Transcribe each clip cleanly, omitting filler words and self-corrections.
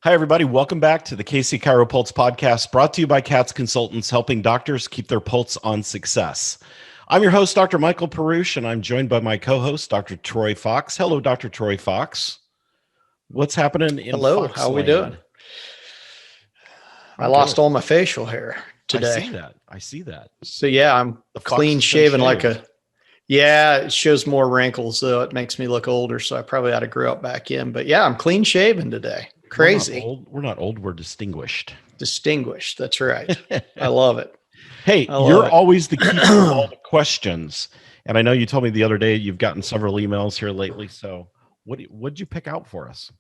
Hi, everybody. Welcome back to the KC CHIROPulse podcast, brought to you by CATS Consultants, helping doctors keep their pulse on success. I'm your host, Dr. Michael Perusich, and I'm joined by my co-host, Dr. Troy Fox. Hello, Dr. Troy Fox. What's happening in Hello, Foxland? how are we doing? I lost all my facial hair today. I see that. So yeah, I'm clean shaven like a, it shows more wrinkles, though. It makes me look older, so I probably ought to grow it back in. But yeah, I'm clean shaven today. Crazy. We're not old. We're distinguished. Distinguished. That's right. I love it. Hey, you're always the keeper of all the questions. And I know you told me the other day you've gotten several emails here lately. So what'd you pick out for us?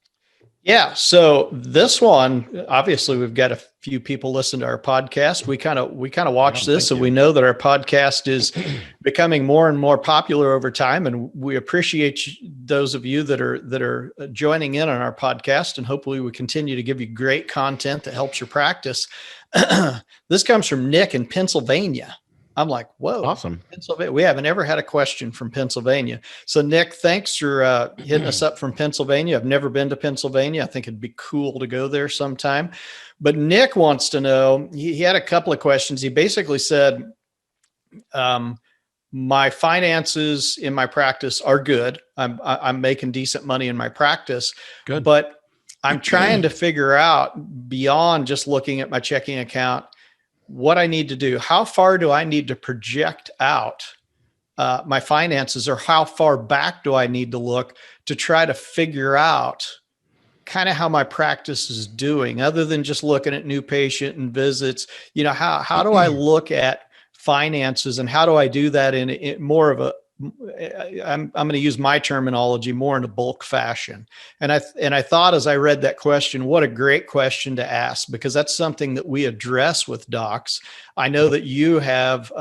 Yeah. So this one, obviously we've got a few people listen to our podcast. We kind of watch this, so we know that our podcast is becoming more and more popular over time. And we appreciate those of you that are joining in on our podcast, and hopefully we continue to give you great content that helps your practice. This comes from Nick in Pennsylvania. I'm like, whoa, awesome. Pennsylvania. We haven't ever had a question from Pennsylvania. So Nick, thanks for hitting us up from Pennsylvania. I've never been to Pennsylvania. I think it'd be cool to go there sometime. But Nick wants to know, he had a couple of questions. He basically said, my finances in my practice are good. I'm making decent money in my practice. Good. But I'm trying to figure out, beyond just looking at my checking account, what I need to do. How far do I need to project out my finances, or how far back do I need to look to try to figure out kind of how my practice is doing, other than just looking at new patient and visits? You know, how do I look at finances, and how do I do that in more of a, I'm going to use my terminology, more in a bulk fashion. And I thought, as I read that question, what a great question to ask, because that's something that we address with docs. I know that you have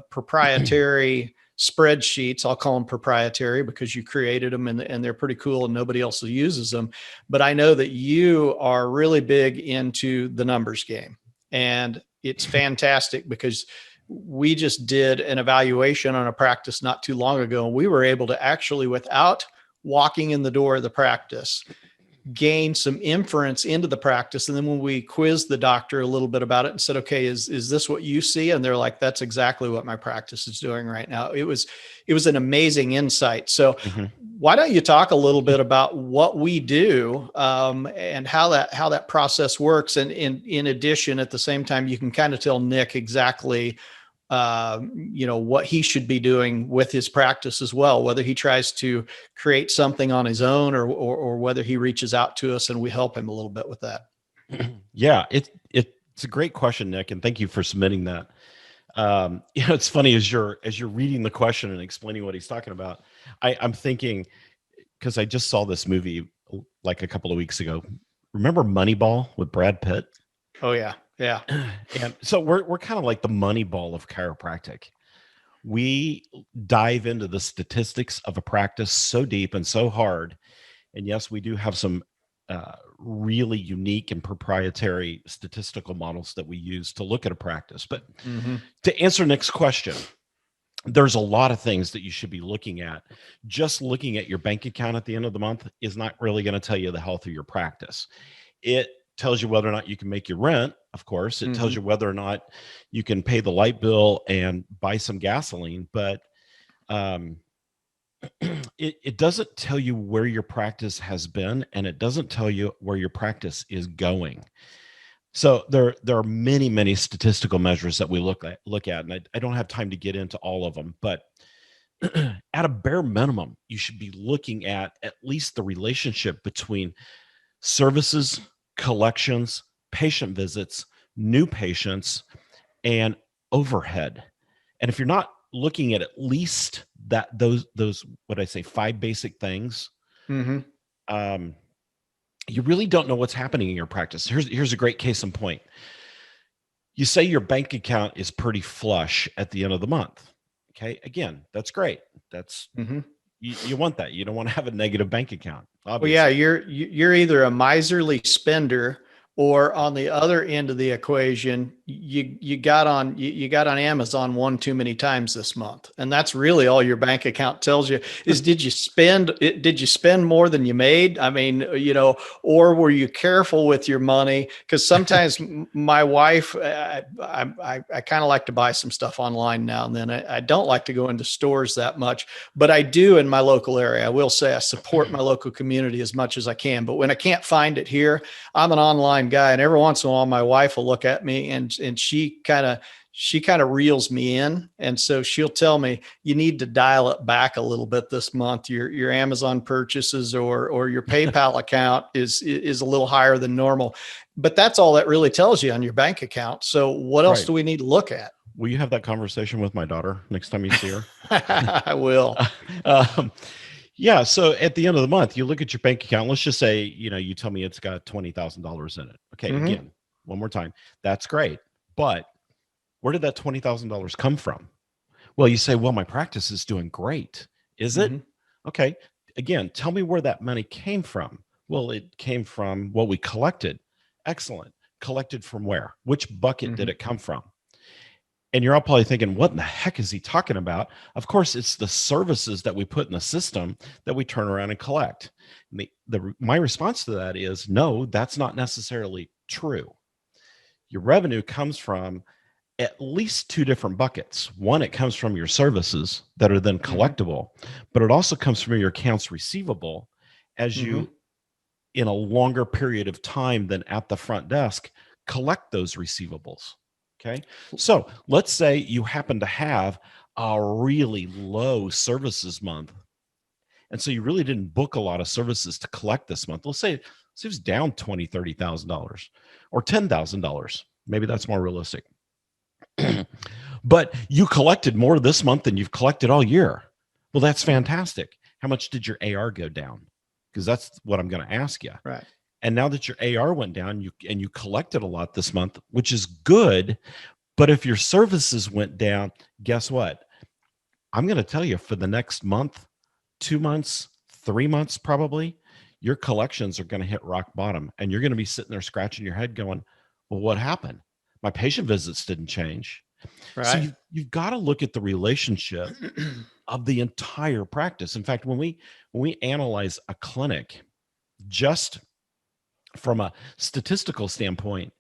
proprietary spreadsheets. I'll call them proprietary because you created them, and they're pretty cool and nobody else uses them. But I know that you are really big into the numbers game, and it's fantastic because we just did an evaluation on a practice not too long ago, and we were able to actually, without walking in the door of the practice, gain some inference into the practice. And then when we quizzed the doctor a little bit about it and said, okay, is this what you see? And they're like, that's exactly what my practice is doing right now. It was an amazing insight. So why don't you talk a little bit about what we do, and how that process works? And in addition, at the same time, you can kind of tell Nick exactly what he should be doing with his practice as well, whether he tries to create something on his own, or whether he reaches out to us and we help him a little bit with that. Yeah, it's a great question, Nick, and thank you for submitting that. It's funny, as you're reading the question and explaining what he's talking about, I'm thinking, because I just saw this movie like a couple of weeks ago. Remember Moneyball with Brad Pitt? Oh yeah. Yeah. And so we're kind of like the Moneyball of chiropractic. We dive into the statistics of a practice so deep and so hard. And yes, we do have some really unique and proprietary statistical models that we use to look at a practice. But to answer Nick's question, there's a lot of things that you should be looking at. Just looking at your bank account at the end of the month is not really going to tell you the health of your practice. It tells you whether or not you can make your rent. Of course, it tells you whether or not you can pay the light bill and buy some gasoline, but it doesn't tell you where your practice has been, and it doesn't tell you where your practice is going. So there are many, many statistical measures that we look at, and I don't have time to get into all of them, but at a bare minimum, you should be looking at least the relationship between services, collections, patient visits, new patients, and overhead. And if you're not looking at least those what I say, 5 basic things, you really don't know what's happening in your practice. Here's a great case in point. You say your bank account is pretty flush at the end of the month. Okay, again, that's great. That's you want that. You don't want to have a negative bank account. Obviously. Well, yeah, you're either a miserly spender, Or on the other end of the equation, you got on Amazon one too many times this month, and that's really all your bank account tells you is did you spend more than you made? I mean, or were you careful with your money? Because sometimes my wife, I kind of like to buy some stuff online now and then. I don't like to go into stores that much, but I do in my local area. I will say I support my local community as much as I can. But when I can't find it here, I'm an online guy, and every once in a while my wife will look at me and she kind of reels me in, and so she'll tell me, you need to dial it back a little bit this month. Your Amazon purchases or your PayPal account is a little higher than normal. But that's all that really tells you on your bank account. So what else do we need to look at? Will you have that conversation with my daughter next time you see her? I will. Yeah. So at the end of the month, you look at your bank account. Let's just say, you tell me it's got $20,000 in it. Okay. Mhm. Again, one more time. That's great. But where did that $20,000 come from? Well, you say, well, my practice is doing great. Is it? Mhm. Okay. Again, tell me where that money came from. Well, it came from what we collected. Excellent. Collected from where? Which bucket did Mhm. it come from? And you're all probably thinking, what in the heck is he talking about? Of course, it's the services that we put in the system that we turn around and collect. And my response to that is, no, that's not necessarily true. Your revenue comes from at least two different buckets. One, it comes from your services that are then Mhm. collectible, but it also comes from your accounts receivable as Mhm. you, in a longer period of time than at the front desk, collect those receivables. Okay. So let's say you happen to have a really low services month. And so you really didn't book a lot of services to collect this month. Let's say it was down $20,000, $30,000 or $10,000. Maybe that's more realistic. But you collected more this month than you've collected all year. Well, that's fantastic. How much did your AR go down? Because that's what I'm going to ask you. Right. And now that your AR went down, you collected a lot this month, which is good. But if your services went down, guess what? I'm going to tell you, for the next month, 2 months, 3 months, probably, your collections are going to hit rock bottom. And you're going to be sitting there scratching your head going, well, what happened? My patient visits didn't change. So Right. you've got to look at the relationship of the entire practice. In fact, when we analyze a clinic, just from a statistical standpoint,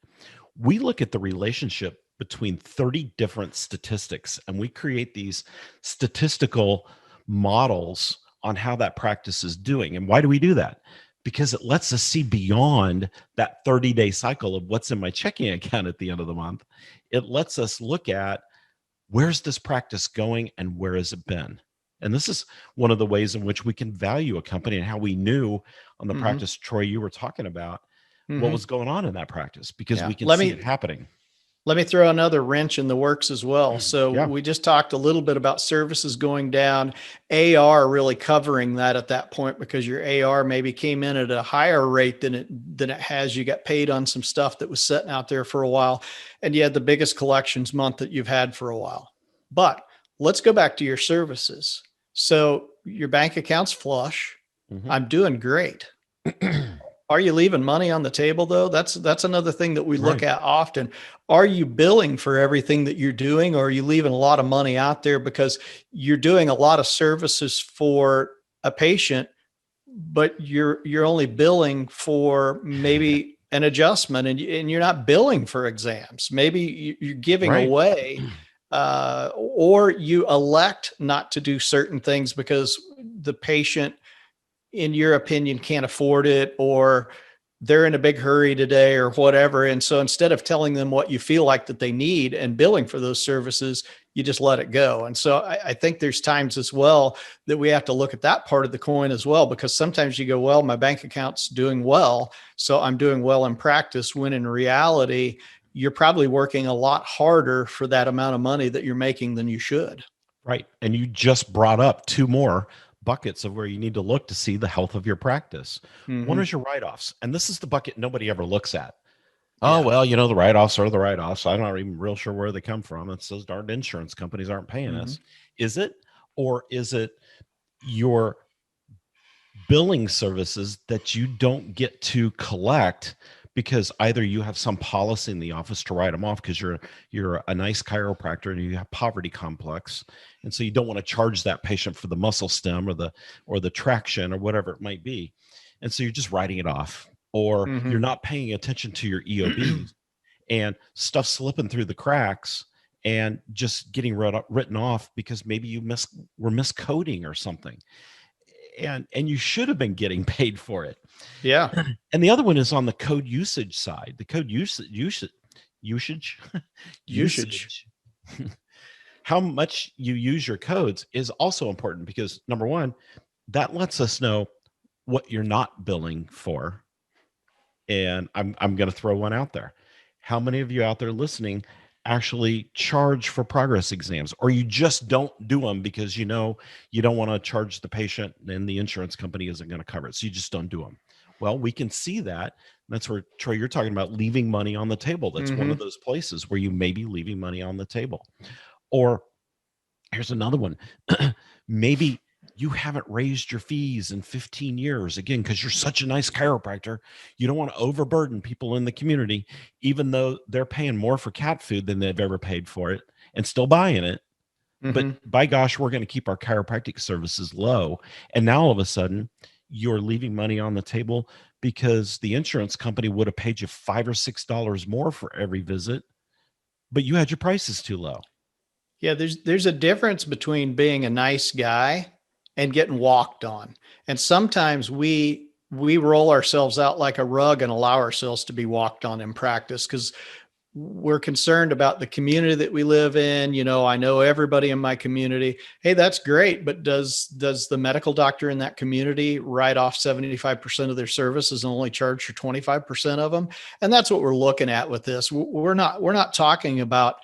we look at the relationship between 30 different statistics, and we create these statistical models on how that practice is doing. And why do we do that? Because it lets us see beyond that 30-day cycle of what's in my checking account at the end of the month. It lets us look at, where's this practice going and where has it been? And this is one of the ways in which we can value a company, and how we knew on the Mhm. practice, Troy, you were talking about, what Mhm. was going on in that practice, because Yeah. we can see it happening. Let me throw another wrench in the works as well. So Yeah. we just talked a little bit about services going down, AR really covering that at that point, because your AR maybe came in at a higher rate than it has. You got paid on some stuff that was sitting out there for a while, and you had the biggest collections month that you've had for a while. But let's go back to your services. So your bank account's flush. Mhm. I'm doing great. Are you leaving money on the table though? That's another thing that we look Right. at often. Are you billing for everything that you're doing, or are you leaving a lot of money out there because you're doing a lot of services for a patient, but you're only billing for maybe an adjustment, and you're not billing for exams. Maybe you're giving Right. away, or you elect not to do certain things because the patient, in your opinion, can't afford it, or they're in a big hurry today or whatever. And so instead of telling them what you feel like that they need and billing for those services, you just let it go. And so I think there's times as well that we have to look at that part of the coin as well, because sometimes you go, well, my bank account's doing well, so I'm doing well in practice, when in reality, you're probably working a lot harder for that amount of money that you're making than you should. Right. And you just brought up two more buckets of where you need to look to see the health of your practice. One Mm-hmm. is your write-offs. And this is the bucket nobody ever looks at. Oh, Yeah. well, the write-offs are the write-offs. I'm not even real sure where they come from. It's those darn insurance companies aren't paying Mm-hmm. us. Is it? Or is it your billing services that you don't get to collect because either you have some policy in the office to write them off because you're a nice chiropractor and you have poverty complex, and so you don't want to charge that patient for the muscle stem or the traction or whatever it might be, and so you're just writing it off, or you're Mm-hmm. not paying attention to your EOBs and stuff slipping through the cracks and just getting written off because maybe were miscoding or something, and you should have been getting paid for it. Yeah. And the other one is on the code usage side. The code usage Usage. how much you use your codes is also important, because number one, that lets us know what you're not billing for. And I'm going to throw one out there. How many of you out there listening actually charge for progress exams, or you just don't do them because you know you don't want to charge the patient and the insurance company isn't going to cover it, so you just don't do them? Well, we can see that. That's where, Troy, you're talking about leaving money on the table. That's one of those places where you may be leaving money on the table. Or here's another one. Maybe you haven't raised your fees in 15 years, again, because you're such a nice chiropractor. You don't want to overburden people in the community, even though they're paying more for cat food than they've ever paid for it and still buying it. But by gosh, we're going to keep our chiropractic services low. And now all of a sudden, you're leaving money on the table because the insurance company would have paid you $5 or $6 more for every visit, but you had your prices too low. Yeah, there's a difference between being a nice guy and getting walked on. And sometimes we roll ourselves out like a rug and allow ourselves to be walked on in practice because we're concerned about the community that we live in. You know, I know everybody in my community. Hey, that's great, but does the medical doctor in that community write off 75% of their services and only charge for 25% of them? And that's what we're looking at with this. We're not talking about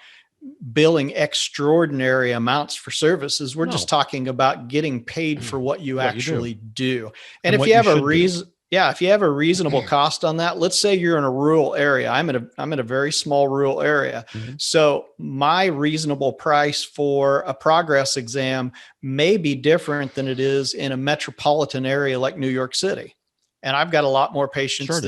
billing extraordinary amounts for services. We're just talking about getting paid for what you actually do. And if you have a reason, if you have a reasonable cost on that, let's say you're in a rural area. I'm in a very small rural area. So my reasonable price for a progress exam may be different than it is in a metropolitan area like New York City. And I've got a lot more patients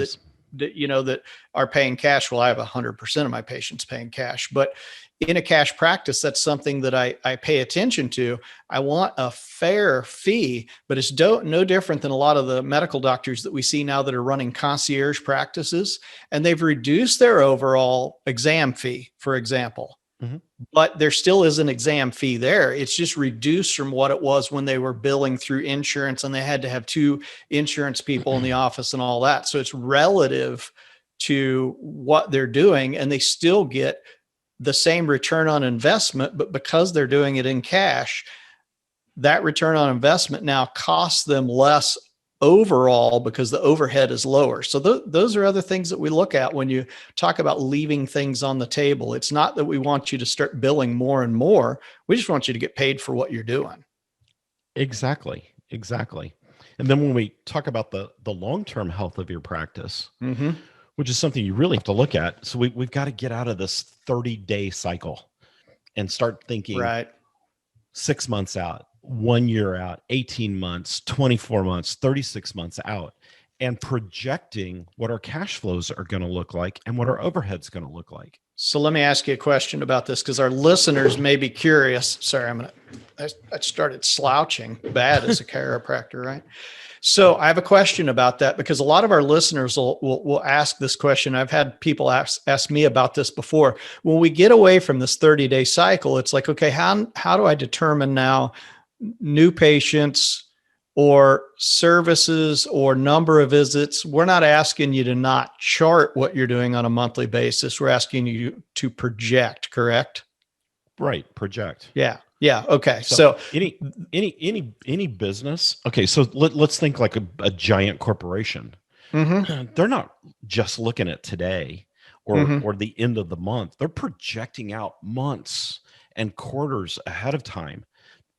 that are paying cash. Well, I have 100% of my patients paying cash, but in a cash practice, that's something that I pay attention to. I want a fair fee, but it's no different than a lot of the medical doctors that we see now that are running concierge practices, and they've reduced their overall exam fee, for example. But there still is an exam fee there. It's just reduced from what it was when they were billing through insurance and they had to have 2 insurance people in the office and all that. So it's relative to what they're doing, and they still get the same return on investment, but because they're doing it in cash, that return on investment now costs them less overall because the overhead is lower. So those are other things that we look at when you talk about leaving things on the table. It's not that we want you to start billing more and more. We just want you to get paid for what you're doing. Exactly. And then when we talk about the long-term health of your practice, which is something you really have to look at. So we've got to get out of this 30-day cycle and start thinking 6 months out, 1 year out, 18 months, 24 months, 36 months out, and projecting what our cash flows are going to look like and what our overhead's going to look like. So let me ask you a question about this, because our listeners may be curious. Sorry, I started slouching bad as a chiropractor, right? So I have a question about that, because a lot of our listeners will ask this question. I've had people ask me about this before. When we get away from this 30-day cycle, it's like, okay, how do I determine now new patients or services or number of visits? We're not asking you to not chart what you're doing on a monthly basis. We're asking you to project, correct? Right. Project. Yeah. Okay. So any business. Okay. So let's think like a giant corporation. They're not just looking at today or the end of the month. They're projecting out months and quarters ahead of time,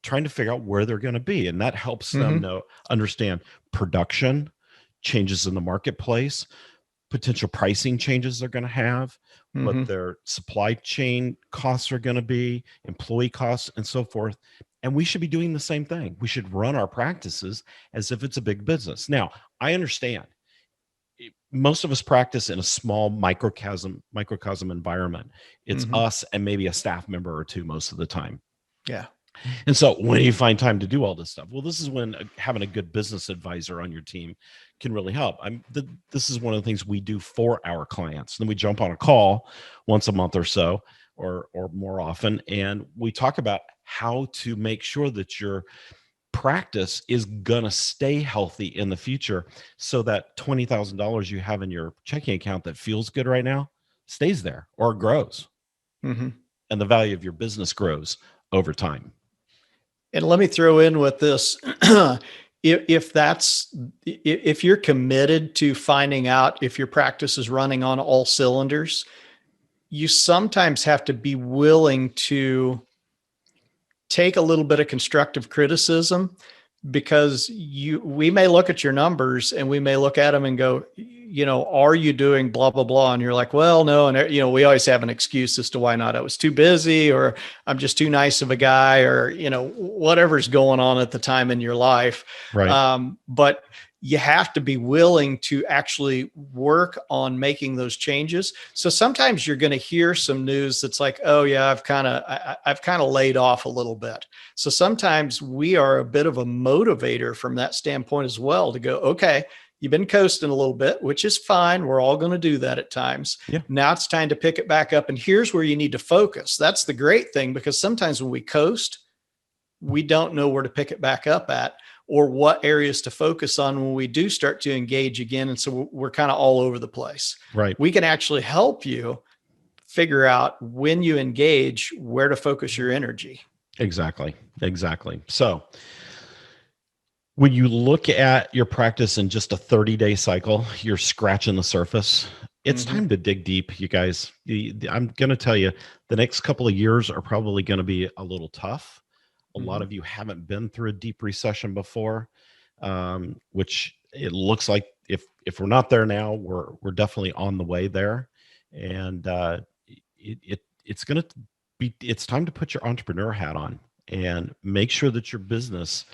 trying to figure out where they're going to be. And that helps them understand production, changes in the marketplace, potential pricing changes they're going to have, what their supply chain costs are going to be, employee costs, and so forth. And we should be doing the same thing. We should run our practices as if it's a big business. Now, I understand most of us practice in a small microcosm environment. It's us and maybe a staff member or two most of the time. Yeah. And so when do you find time to do all this stuff? Well, this is when having a good business advisor on your team can really help. This is one of the things we do for our clients. Then we jump on a call once a month or so, or more often, and we talk about how to make sure that your practice is going to stay healthy in the future, so that $20,000 you have in your checking account that feels good right now stays there or grows. And the value of your business grows over time. And let me throw in with this. If you're committed to finding out if your practice is running on all cylinders, you sometimes have to be willing to take a little bit of constructive criticism, because we may look at your numbers and we may look at them and go, are you doing blah, blah, blah? And you're like, well, no. And we always have an excuse as to why not. I was too busy, or I'm just too nice of a guy, or, whatever's going on at the time in your life. Right. But you have to be willing to actually work on making those changes. So sometimes you're going to hear some news that's like, oh yeah, I've kind of laid off a little bit. So sometimes we are a bit of a motivator from that standpoint as well, to go, okay, you've been coasting a little bit, which is fine. We're all going to do that at times. Yeah. Now it's time to pick it back up. And here's where you need to focus. That's the great thing, because sometimes when we coast, we don't know where to pick it back up at, or what areas to focus on when we do start to engage again. And so we're kind of all over the place. Right. We can actually help you figure out, when you engage, where to focus your energy. Exactly. So when you look at your practice in just a 30-day cycle, you're scratching the surface. It's time to dig deep, you guys. I'm going to tell you, the next couple of years are probably going to be a little tough. A lot of you haven't been through a deep recession before, which it looks like if we're not there now, we're definitely on the way there. And it's time to put your entrepreneur hat on and make sure that your business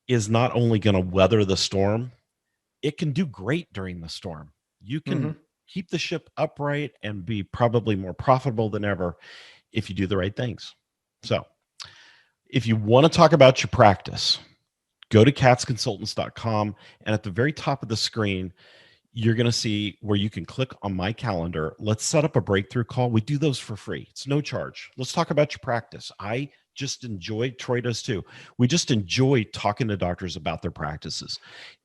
is not only going to weather the storm, it can do great during the storm. You can keep the ship upright and be probably more profitable than ever if you do the right things. So if you want to talk about your practice, go to katzconsultants.com, and at the very top of the screen, you're going to see where you can click on my calendar. Let's set up a breakthrough call. We do those for free. It's no charge. Let's talk about your practice. I just enjoy, Troy does too. We just enjoy talking to doctors about their practices.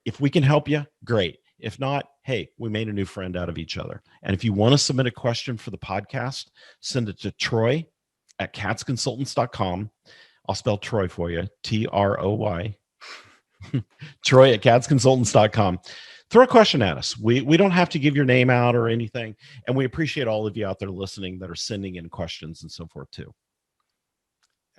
If we can help you, great. If not, hey, we made a new friend out of each other. And if you want to submit a question for the podcast, send it to Troy at katzconsultants.com. I'll spell Troy for you, Troy. Troy at katzconsultants.com. Throw a question at us. We don't have to give your name out or anything. And we appreciate all of you out there listening that are sending in questions and so forth too.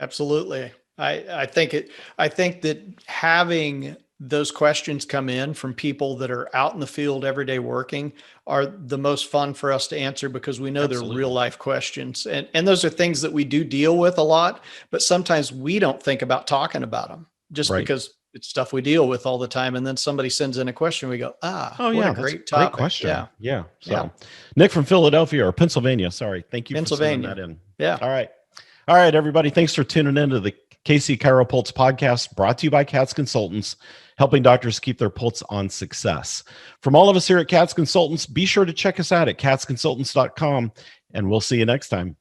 Absolutely. I think that having those questions come in from people that are out in the field every day working are the most fun for us to answer, because we know they're real life questions. And those are things that we do deal with a lot, but sometimes we don't think about talking about them just because it's stuff we deal with all the time. And then somebody sends in a question, we go, what a great topic. Great question. Yeah. So Nick from Philadelphia or Pennsylvania. Sorry. Thank you for sending that in. Yeah. All right, everybody. Thanks for tuning in to the KC CHIROpulse podcast, brought to you by Katz Consultants, helping doctors keep their pulse on success. From all of us here at Katz Consultants, be sure to check us out at katzconsultants.com, and we'll see you next time.